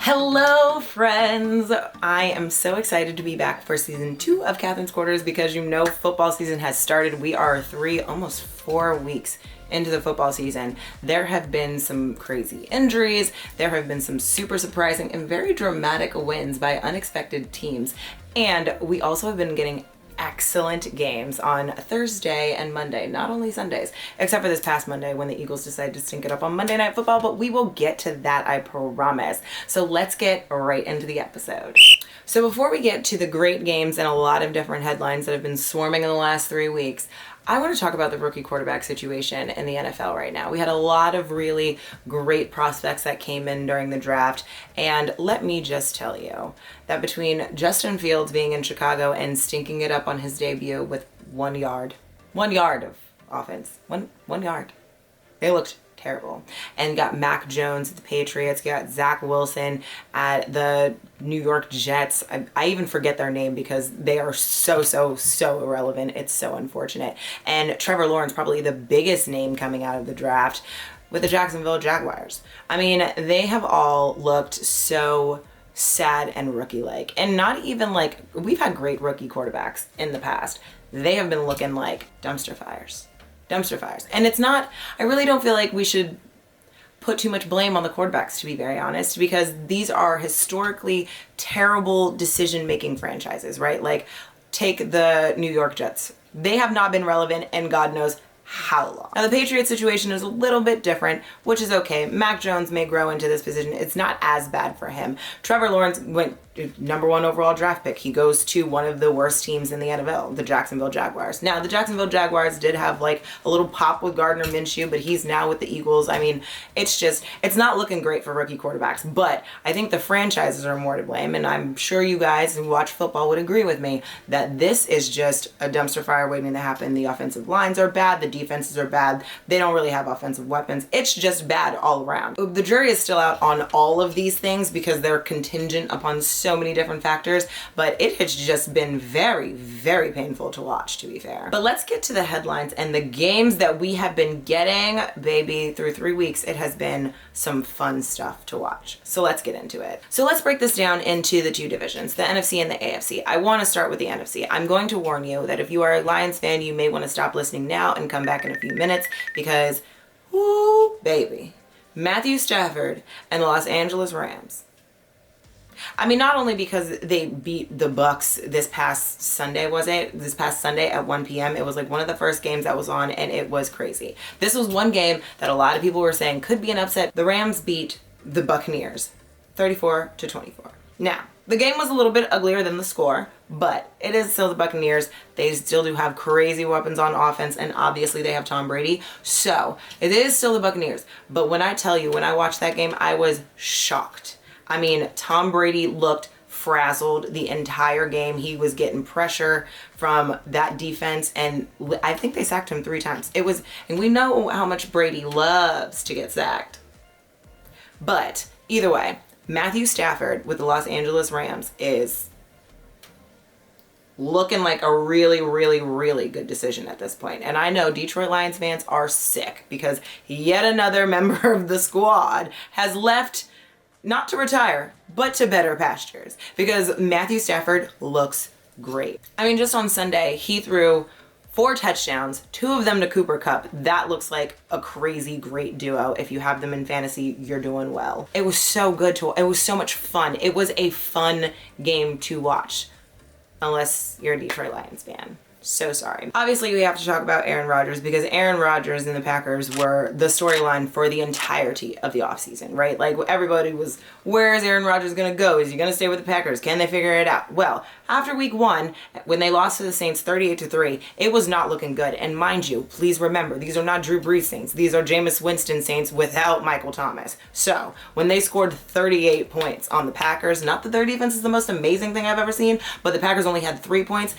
Hello friends! I am so excited to be back for season 2 of Katherine's Quarters because you know football season has started. We are 3, almost 4 weeks into the football season. There have been some crazy injuries, there have been some super surprising and very dramatic wins by unexpected teams, and we also have been getting excellent games on Thursday and Monday, not only Sundays, except for this past Monday when the Eagles decided to stink it up on Monday Night Football, but we will get to that, I promise. So let's get right into the episode. So before we get to the great games and a lot of different headlines that have been swarming in the last 3 weeks, I want to talk about the rookie quarterback situation in the NFL right now. We had a lot of really great prospects that came in during the draft, and let me just tell you that between Justin Fields being in Chicago and stinking it up on his debut with 1 yard of offense, one yard, they looked terrible. And got Mac Jones at the Patriots, got Zach Wilson at the New York Jets. I even forget their name because they are so irrelevant. It's so unfortunate. And Trevor Lawrence, probably the biggest name coming out of the draft, with the Jacksonville Jaguars. I mean, they have all looked so sad and rookie-like. And not even like, we've had great rookie quarterbacks in the past. They have been looking like dumpster fires. And it's not, I really don't feel like we should put too much blame on the quarterbacks, to be very honest, because these are historically terrible decision-making franchises, right? Like, take the New York Jets. They have not been relevant in God knows how long. Now, the Patriots situation is a little bit different, which is okay. Mac Jones may grow into this position. It's not as bad for him. Trevor Lawrence went #1 overall draft pick. He goes to one of the worst teams in the NFL, the Jacksonville Jaguars. Now, the Jacksonville Jaguars did have like a little pop with Gardner Minshew, but he's now with the Eagles. I mean, it's not looking great for rookie quarterbacks, but I think the franchises are more to blame, and I'm sure you guys who watch football would agree with me that this is just a dumpster fire waiting to happen. The offensive lines are bad, the defenses are bad, they don't really have offensive weapons. It's just bad all around. The jury is still out on all of these things because they're contingent upon so many different factors, but it has just been very painful to watch, to be fair. But let's get to the headlines and the games that we have been getting, baby, through 3 weeks. It has been some fun stuff to watch. So let's get into it. So let's break this down into the two divisions, the NFC and the AFC. I want to start with the NFC. I'm going to warn you that if you are a Lions fan, you may want to stop listening now and come back in a few minutes because, whoo, baby, Matthew Stafford and the Los Angeles Rams. I mean, not only because they beat the Bucs this past Sunday, This past Sunday at 1 p.m. It was like one of the first games that was on, and it was crazy. This was one game that a lot of people were saying could be an upset. The Rams beat the Buccaneers 34-24. Now, the game was a little bit uglier than the score, but it is still the Buccaneers. They still do have crazy weapons on offense, and obviously they have Tom Brady. So, it is still the Buccaneers. But when I tell you, when I watched that game, I was shocked. I mean, Tom Brady looked frazzled the entire game. He was getting pressure from that defense, and I think they sacked him 3 times. And we know how much Brady loves to get sacked. But either way, Matthew Stafford with the Los Angeles Rams is looking like a really good decision at this point. And I know Detroit Lions fans are sick because yet another member of the squad has left, not to retire, but to better pastures, because Matthew Stafford looks great. I mean, just on Sunday, he threw 4 touchdowns, 2 of them to Cooper Kupp. That looks like a crazy great duo. If you have them in fantasy, you're doing well. It was so good it was so much fun. It was a fun game to watch, unless you're a Detroit Lions fan. So sorry. Obviously, we have to talk about Aaron Rodgers because Aaron Rodgers and the Packers were the storyline for the entirety of the offseason, right? Like, everybody was, where is Aaron Rodgers going to go? Is he going to stay with the Packers? Can they figure it out? Well, after week 1, when they lost to the Saints 38-3, it was not looking good. And mind you, please remember, these are not Drew Brees Saints. These are Jameis Winston Saints without Michael Thomas. So, when they scored 38 points on the Packers, not that their defense is the most amazing thing I've ever seen, but the Packers only had 3 points,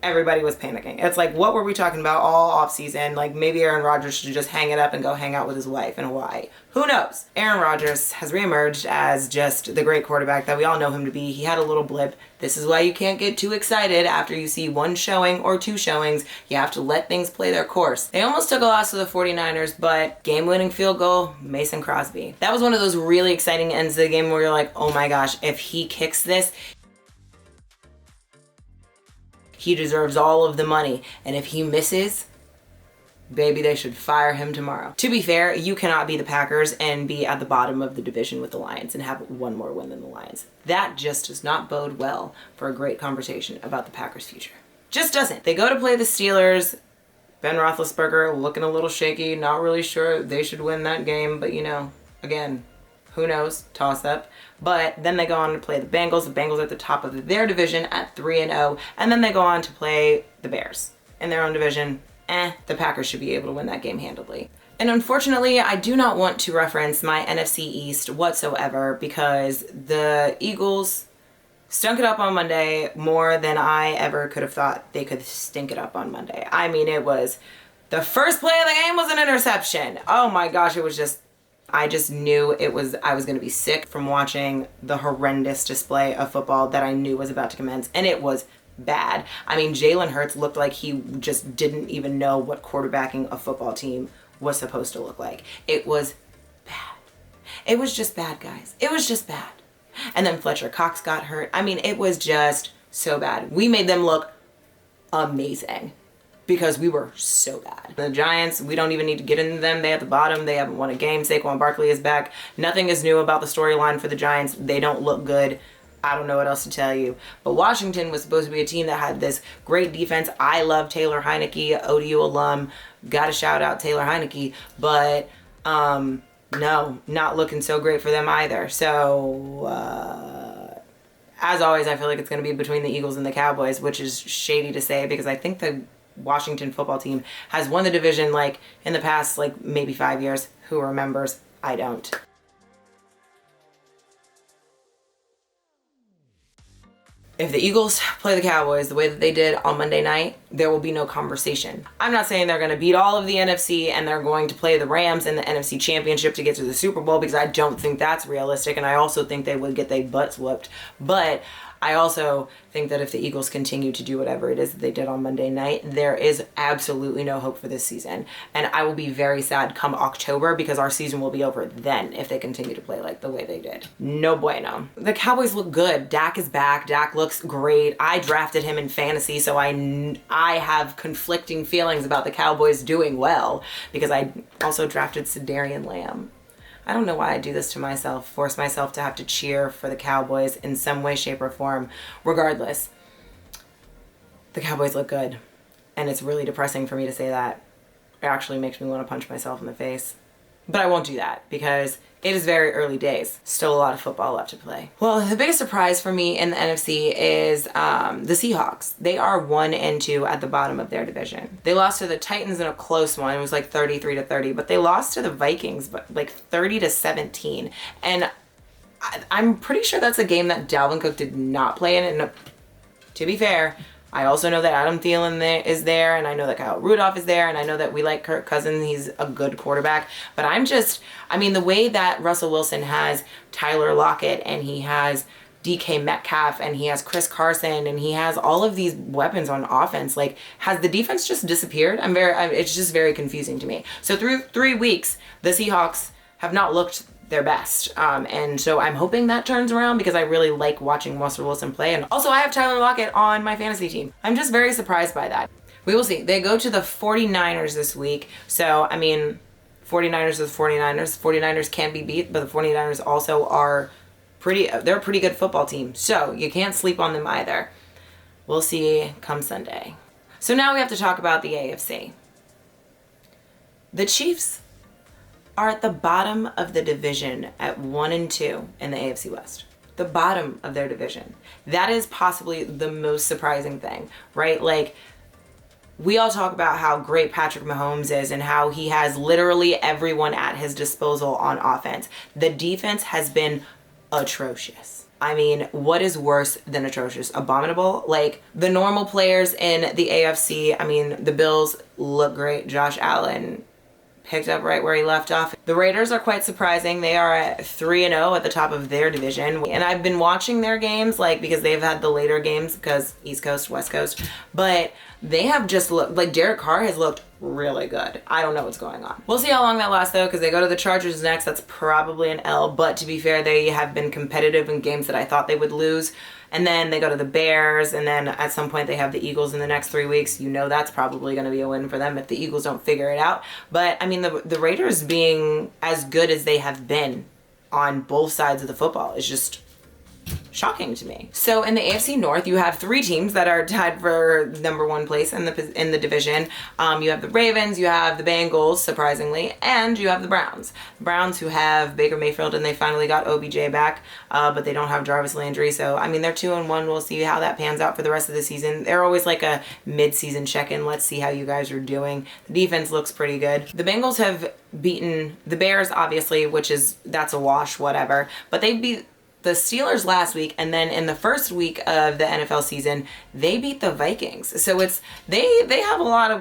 everybody was paying panicking. It's like, what were we talking about all offseason? Like, maybe Aaron Rodgers should just hang it up and go hang out with his wife in Hawaii. Who knows? Aaron Rodgers has reemerged as just the great quarterback that we all know him to be. He had a little blip. This is why you can't get too excited after you see one showing or two showings. You have to let things play their course. They almost took a loss to the 49ers, but game-winning field goal, Mason Crosby. That was one of those really exciting ends of the game where you're like, oh my gosh, if he kicks this, he deserves all of the money. And if he misses, baby, they should fire him tomorrow. To be fair, you cannot be the Packers and be at the bottom of the division with the Lions and have one more win than the Lions. That just does not bode well for a great conversation about the Packers' future. Just doesn't. They go to play the Steelers. Ben Roethlisberger looking a little shaky, not really sure they should win that game, but again, who knows? Toss up. But then they go on to play the Bengals. The Bengals are at the top of their division at 3-0, and then they go on to play the Bears in their own division. The Packers should be able to win that game handily. And unfortunately, I do not want to reference my NFC East whatsoever because the Eagles stunk it up on Monday more than I ever could have thought they could stink it up on Monday. I mean, it was the first play of the game was an interception. Oh my gosh, it was just, I just knew I was going to be sick from watching the horrendous display of football that I knew was about to commence. And it was bad. I mean, Jalen Hurts looked like he just didn't even know what quarterbacking a football team was supposed to look like. It was bad. It was just bad, guys. It was just bad. And then Fletcher Cox got hurt. I mean, it was just so bad. We made them look amazing because we were so bad. The Giants, we don't even need to get into them. They at the bottom. They haven't won a game. Saquon Barkley is back. Nothing is new about the storyline for the Giants. They don't look good. I don't know what else to tell you. But Washington was supposed to be a team that had this great defense. I love Taylor Heineke, ODU alum. Gotta shout out Taylor Heineke. But no, not looking so great for them either. So as always, I feel like it's going to be between the Eagles and the Cowboys, which is shady to say because I think the Washington football team has won the division like in the past like maybe 5 years. Who remembers? I don't. If the Eagles play the Cowboys the way that they did on Monday night, there will be no conversation. I'm not saying they're going to beat all of the NFC and they're going to play the Rams in the NFC Championship to get to the Super Bowl because I don't think that's realistic, and I also think they would get their butts whooped. But I also think that if the Eagles continue to do whatever it is that they did on Monday night, there is absolutely no hope for this season. And I will be very sad come October because our season will be over then if they continue to play like the way they did. No bueno. The Cowboys look good. Dak is back. Dak looks great. I drafted him in fantasy, so I have conflicting feelings about the Cowboys doing well because I also drafted Sedarian Lamb. I don't know why I do this to myself, force myself to have to cheer for the Cowboys in some way, shape, or form. Regardless, the Cowboys look good. And it's really depressing for me to say that. It actually makes me want to punch myself in the face. But I won't do that because it is very early days. Still a lot of football left to play. Well, the biggest surprise for me in the NFC is the Seahawks. They are 1-2 at the bottom of their division. They lost to the Titans in a close one. It was like 33-30, but they lost to the Vikings like 30-17. And I'm pretty sure that's a game that Dalvin Cook did not play in. And to be fair, I also know that Adam Thielen is there, and I know that Kyle Rudolph is there, and I know that we like Kirk Cousins. He's a good quarterback. But the way that Russell Wilson has Tyler Lockett, and he has DK Metcalf, and he has Chris Carson, and he has all of these weapons on offense, like, has the defense just disappeared? It's just very confusing to me. So through 3 weeks, the Seahawks have not looked their best. And so I'm hoping that turns around because I really like watching Russell Wilson play. And also I have Tyler Lockett on my fantasy team. I'm just very surprised by that. We will see. They go to the 49ers this week. So, 49ers is 49ers. 49ers can be beat, but the 49ers also are they're a pretty good football team. So you can't sleep on them either. We'll see come Sunday. So now we have to talk about the AFC. The Chiefs are at the bottom of the division at 1-2 in the AFC West. The bottom of their division. That is possibly the most surprising thing, right? Like, we all talk about how great Patrick Mahomes is and how he has literally everyone at his disposal on offense. The defense has been atrocious. I mean, what is worse than atrocious? Abominable? Like, the normal players in the AFC, I mean, the Bills look great. Josh Allen picked up right where he left off. The Raiders are quite surprising. They are at 3-0 at the top of their division. And I've been watching their games, like, because they've had the later games because East Coast, West Coast. But they have just looked, like, Derek Carr has looked really good. I don't know what's going on. We'll see how long that lasts though, because they go to the Chargers next. That's probably an L, but to be fair, they have been competitive in games that I thought they would lose. And then they go to the Bears, and then at some point they have the Eagles in the next 3 weeks. You know that's probably going to be a win for them if the Eagles don't figure it out. But I mean, the Raiders being as good as they have been on both sides of the football is just shocking to me. So in the AFC North, you have 3 teams that are tied for number 1 place in the division. You have the Ravens, you have the Bengals, surprisingly, and you have the Browns. The Browns, who have Baker Mayfield, and they finally got OBJ back, but they don't have Jarvis Landry. So I mean, they're 2-1. We'll see how that pans out for the rest of the season. They're always like a mid-season check-in. Let's see how you guys are doing. The defense looks pretty good. The Bengals have beaten the Bears, obviously, that's a wash, whatever. But they beat the Steelers last week, and then in the first week of the NFL season, they beat the Vikings. So they got a lot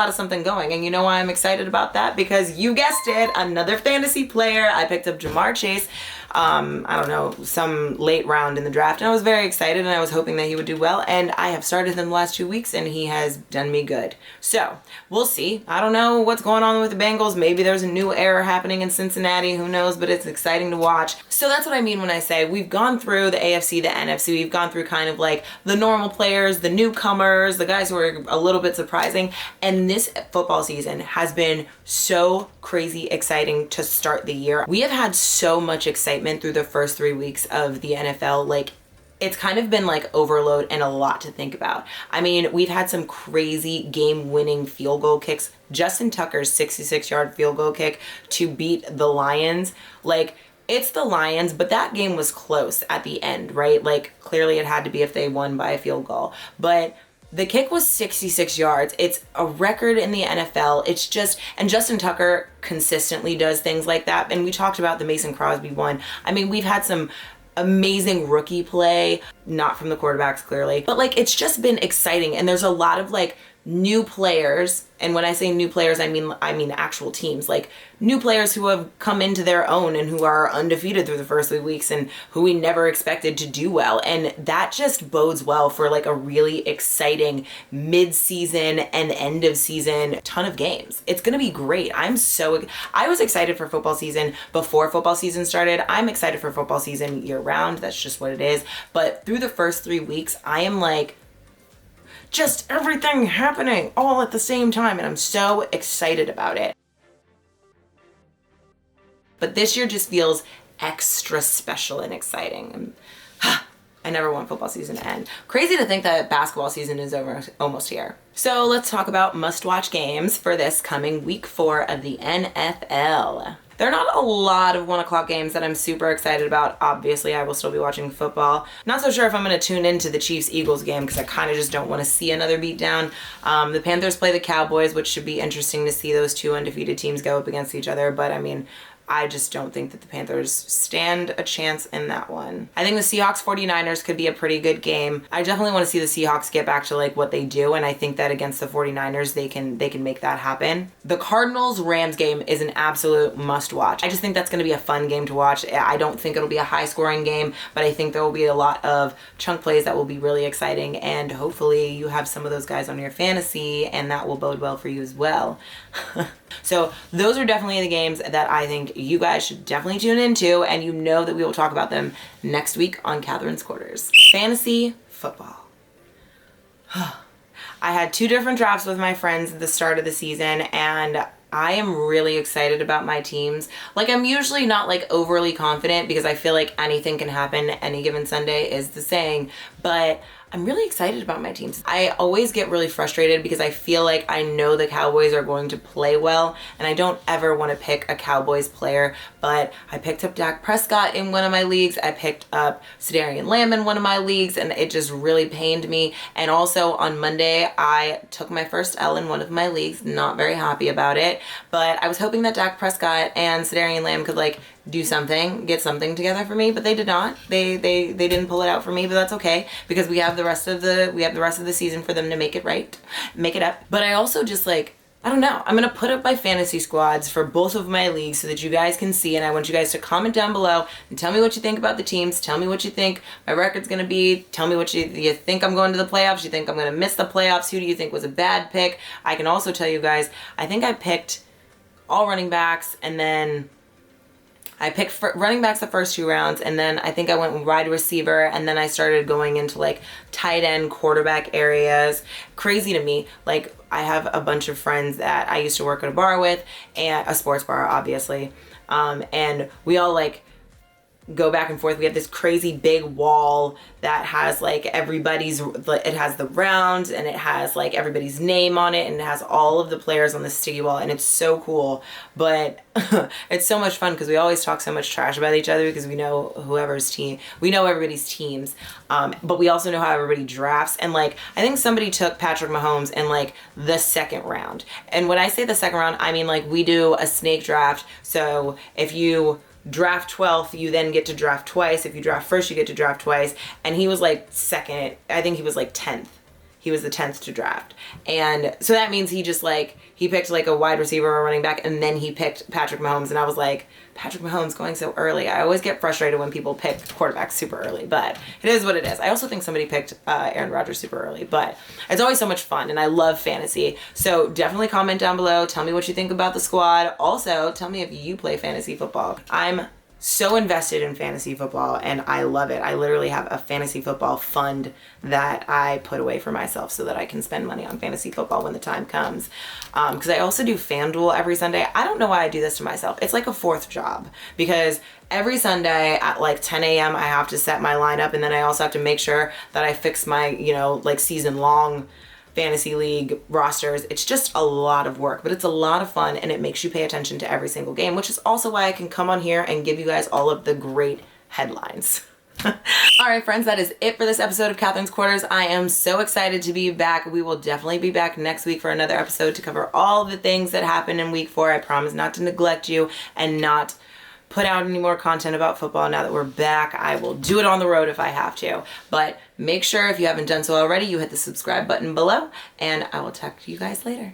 of something going, and you know why I'm excited about that? Because you guessed it, another fantasy player. I picked up Jamar Chase. I don't know, some late round in the draft, and I was very excited, and I was hoping that he would do well, and I have started him the last 2 weeks, and he has done me good. So we'll see. I don't know what's going on with the Bengals. Maybe there's a new era happening in Cincinnati, who knows, but it's exciting to watch. So that's what I mean when I say we've gone through the AFC, the NFC, we've gone through kind of like the normal players, the newcomers, the guys who are a little bit surprising, and this football season has been so crazy exciting to start the year. We have had so much excitement through the first 3 weeks of the NFL. Like, it's kind of been like overload and a lot to think about. I mean, we've had some crazy game-winning field goal kicks. Justin Tucker's 66-yard field goal kick to beat the Lions. Like, it's the Lions, but that game was close at the end, right? Like, clearly it had to be if they won by a field goal. But the kick was 66 yards. It's a record in the NFL. It's just, and Justin Tucker consistently does things like that. And we talked about the Mason Crosby one. I mean, we've had some amazing rookie play, not from the quarterbacks clearly, but like, it's just been exciting. And there's a lot of like new players, and when I say new players, I mean actual teams, like new players who have come into their own and who are undefeated through the first 3 weeks and who we never expected to do well. And that just bodes well for like a really exciting mid-season and end of season ton of games. It's going to be great. I was excited for football season before football season started. I'm excited for football season year round. That's just what it is. But through the first 3 weeks, I am like, just everything happening all at the same time, and I'm so excited about it. But this year just feels extra special and exciting. I never want football season to end. Crazy to think that basketball season is almost here. So let's talk about must-watch games for this coming week 4 of the NFL. There are not a lot of 1 o'clock games that I'm super excited about. Obviously, I will still be watching football. Not so sure if I'm going to tune into the Chiefs-Eagles game because I kind of just don't want to see another beatdown. The Panthers play the Cowboys, which should be interesting to see those 2 undefeated teams go up against each other. But I mean, I just don't think that the Panthers stand a chance in that one. I think the Seahawks 49ers could be a pretty good game. I definitely want to see the Seahawks get back to like what they do, and I think that against the 49ers they can make that happen. The Cardinals Rams game is an absolute must watch. I just think that's going to be a fun game to watch. I don't think it'll be a high scoring game, but I think there will be a lot of chunk plays that will be really exciting, and hopefully you have some of those guys on your fantasy and that will bode well for you as well. So those are definitely the games that I think you guys should definitely tune into, and you know that we will talk about them next week on Katherine's Quarters. Fantasy football. I had 2 different drafts with my friends at the start of the season, and I am really excited about my teams. Like, I'm usually not like overly confident because I feel like anything can happen any given Sunday is the saying, but I'm really excited about my teams. I always get really frustrated because I feel like I know the Cowboys are going to play well, and I don't ever want to pick a Cowboys player, but I picked up Dak Prescott in one of my leagues. I picked up Sedarian Lamb in one of my leagues, and it just really pained me. And also on Monday, I took my first L in one of my leagues. Not very happy about it, but I was hoping that Dak Prescott and Sedarian Lamb could like do something, get something together for me, but they did not. They didn't pull it out for me, but that's okay because we have the rest of the season for them to make it up. But I also just like, I don't know. I'm going to put up my fantasy squads for both of my leagues so that you guys can see, and I want you guys to comment down below and tell me what you think about the teams. Tell me what you think my record's going to be. Tell me what you think I'm going to the playoffs. You think I'm going to miss the playoffs? Who do you think was a bad pick? I can also tell you guys, I think I picked all running backs, and then I picked running backs the first 2 rounds, and then I think I went wide receiver, and then I started going into like tight end, quarterback areas. Crazy to me. Like, I have a bunch of friends that I used to work at a bar with, and a sports bar, obviously. And we all like go back and forth. We have this crazy big wall that has like it has the round, and it has like everybody's name on it, and it has all of the players on the sticky wall, and it's so cool. But it's so much fun because we always talk so much trash about each other because we know everybody's teams, but we also know how everybody drafts. And like, I think somebody took Patrick Mahomes in like the 2nd round, and when I say the 2nd round, I mean like we do a snake draft. So if you draft 12th, you then get to draft twice. If you draft first, you get to draft twice. And he was like 2nd. I think he was like 10th. He was the 10th to draft. And so that means he picked like a wide receiver or running back, and then he picked Patrick Mahomes. And I was like, Patrick Mahomes going so early. I always get frustrated when people pick quarterbacks super early, but it is what it is. I also think somebody picked Aaron Rodgers super early, but it's always so much fun, and I love fantasy. So definitely comment down below. Tell me what you think about the squad. Also, tell me if you play fantasy football. I'm so invested in fantasy football, and I love it. I literally have a fantasy football fund that I put away for myself so that I can spend money on fantasy football when the time comes. Because I also do FanDuel every Sunday. I don't know why I do this to myself. It's like a 4th job, because every Sunday at like 10 a.m. I have to set my lineup, and then I also have to make sure that I fix my, like season long fantasy league rosters. It's just a lot of work, but it's a lot of fun, and it makes you pay attention to every single game, which is also why I can come on here and give you guys all of the great headlines. All right, friends, that is it for this episode of Katherine's Quarters. I am so excited to be back. We will definitely be back next week for another episode to cover all the things that happened in week 4. I promise not to neglect you and not put out any more content about football. Now that we're back, I will do it on the road if I have to. But make sure, if you haven't done so already, you hit the subscribe button below, and I will talk to you guys later.